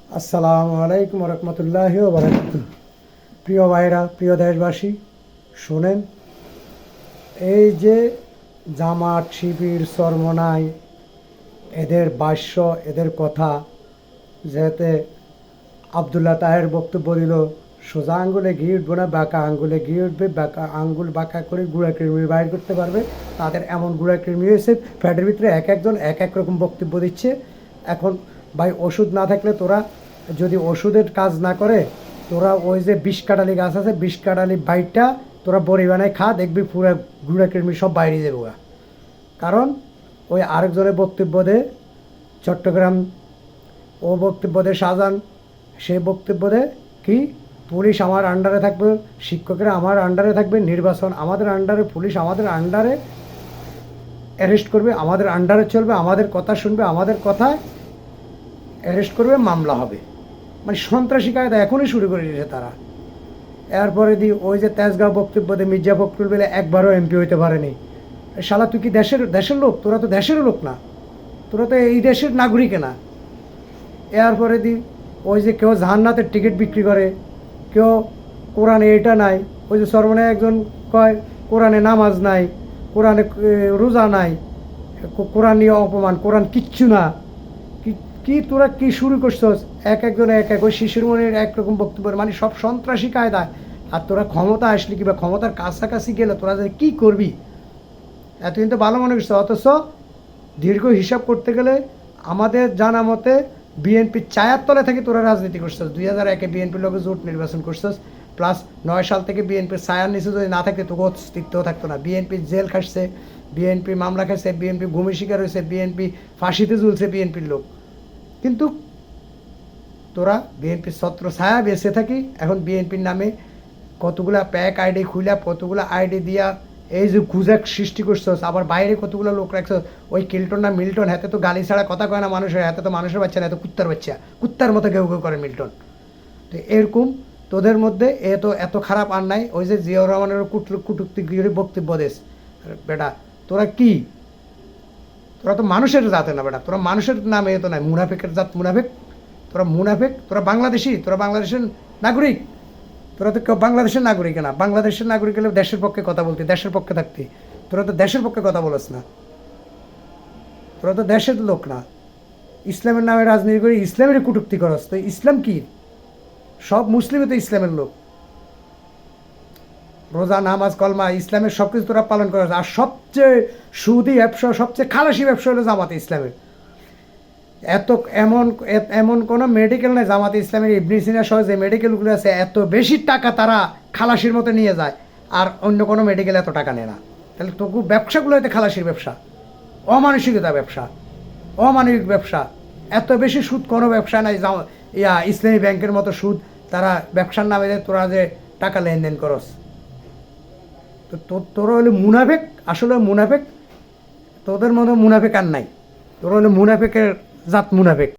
আসসালামু আলাইকুম রহমতুল্লাহি ওয়া বারাকাতুহু। প্রিয় ভাইরা, প্রিয় দেশবাসী, শোনেন, এই যে জামাত শিবির চরমনাই, এদের ভাষ্য, এদের কথা, যেতে আবদুল্লাহ তাহের বক্তব্য দিল, সোজা আঙ্গুলে ঘি উঠবে না, বাঁকা আঙ্গুলে ঘি উঠবে, বাঁকা আঙ্গুল বাঁকা করে গুঁড়া কৃমি বাইর করতে পারবে। তাদের এমন গুঁড়া কৃমি হয়েছে, ফ্যাটের ভিতরে এক একজন এক এক রকম বক্তব্য দিচ্ছে। এখন ভাই, ওষুধ না থাকলে তোরা যদি ওষুধের কাজ না করে, তোরা ওই যে বিষ কাটালি গাছ আছে, বিষ কাটালি বাইটটা তোরা বড়ি বানায় খা, দেখবি পুরো গুঁড়া কৃমি সব বাইরে যাবে। কারণ ওই আরেকজনের বক্তব্য দে চট্টগ্রাম, ও বক্তব্য দে শাহজাহান, সে বক্তব্য দে কি পুলিশ আমার আন্ডারে থাকবে, শিক্ষকেরা আমার আন্ডারে থাকবে, নির্বাচন আমাদের আন্ডারে, পুলিশ আমাদের আন্ডারে অ্যারেস্ট করবে, আমাদের আন্ডারে চলবে, আমাদের কথা শুনবে, আমাদের কথায় অ্যারেস্ট করবে, মামলা হবে। মানে সন্ত্রাসী কায়দা এখনই শুরু করে দিয়েছে তারা। এরপরে দি ওই যে তেজগাঁও বক্তব্য দিয়ে মির্জা ফখরুল বেলে একবারও এমপি হইতে পারেনি। শালা, তুই কি দেশের লোক? তোরা তো দেশের লোক না, তোরা তো এই দেশের নাগরিক না। এরপরে দি ওই যে কেউ জাহান্নাতের টিকিট বিক্রি করে, কেউ কোরআনে এটা নাই, ওই যে সর্বনে একজন কয় কোরআনে নামাজ নাই, কোরআনে রোজা নাই, কোরআন নিয়ে অপমান, কোরআন কিচ্ছু না। কি তোরা কি শুরু করছস? এক একজন এক এক, ওই শিশুর মনের একরকম বক্তব্য, মানে সব সন্ত্রাসী কায়দায়। আর তোরা ক্ষমতা আসলি কিংবা ক্ষমতার কাছাকাছি গেলে তোরা যে কী করবি এতদিন তো ভালো মনে করছে। অথচ দীর্ঘ হিসাব করতে গেলে আমাদের জানা মতে বিএনপি চায়ের তলে থেকে তোরা রাজনীতি করছিস। 2001-এ বিএনপির লোক জোট নির্বাচন করছিস, প্লাস 9 সাল থেকে বিএনপির ছায়ার নিচে যদি না থাকতে তোকে অস্তিত্বও থাকতো না। বিএনপি জেল খাটছে, বিএনপি মামলা খাইছে, বিএনপি ভূমি শিকার হয়েছে, বিএনপি ফাঁসিতে ঝুলছে বিএনপির লোক। কিন্তু তোরা বিএনপির ছত্র ছায়া বেঁচে থাকি এখন বিএনপির নামে কতগুলা প্যাক আইডি খুলে, কতগুলো আইডি দিয়া এই যে গুজাক সৃষ্টি করছস। আবার বাইরে কতগুলো লোক রাখছ, ওই কিল্টন না মিল্টন, হাতে তো গালি ছাড়া কথা কয় না মানুষের, হাতে তো মানুষের বাচ্চা না, এত কুত্তার বাচ্চা, কুত্তার মতো কেউ কেউ করে মিল্টন। তো এরকম তোদের মধ্যে এত খারাপ আর নাই। ওই যে জিয়াউর রহমানের কুটুক্তি বক্তব্য দেশ, বেটা তোরা কি, তোরা তো মানুষের জাতে না বেটা, তোরা মানুষের নামে তো নাই, মুনাফেকের জাত মুনাফেক। তোরা মুনাফেক, তোরা বাংলাদেশি, তোরা বাংলাদেশের নাগরিক। তোরা তো কেউ বাংলাদেশের নাগরিক না, বাংলাদেশের নাগরিক হলে দেশের পক্ষে কথা বলতে, দেশের পক্ষে থাকতে। তোরা তো দেশের পক্ষে কথা বলস না, তোরা তো দেশের লোক না। ইসলামের নামে রাজনীতি করে ইসলামের কটূক্তি করস। তো ইসলাম কি? সব মুসলিমই তো ইসলামের লোক। রোজা, নামাজ, কলমা, ইসলামের সব কিছু তোরা পালন করস। আর সবচেয়ে সুদি ব্যবসা, সবচেয়ে খালাসি ব্যবসা হলো জামাতে ইসলামের। এমন কোনো মেডিকেল নেই জামাতে ইসলামের, ইবনে সিনা সহ যে মেডিকেলগুলো আছে এত বেশি টাকা তারা খালাসির মতো নিয়ে যায়, আর অন্য কোনো মেডিকেল এত টাকা নেয় না। তাহলে তবু ব্যবসাগুলো হয়তো খালাসির ব্যবসা, অমানসিকতা ব্যবসা, অমানবিক ব্যবসা। এত বেশি সুদ কোনো ব্যবসা নাই ইসলামী ব্যাংকের মতো সুদ তারা ব্যবসার নামে তোরা যে টাকা লেনদেন করস। তো তোরা হলে মুনাফেক, আসলে মুনাফেক। তোদের মতো মুনাফেক আর নাই, তোরা হলে মুনাফেকের জাত মুনাফেক।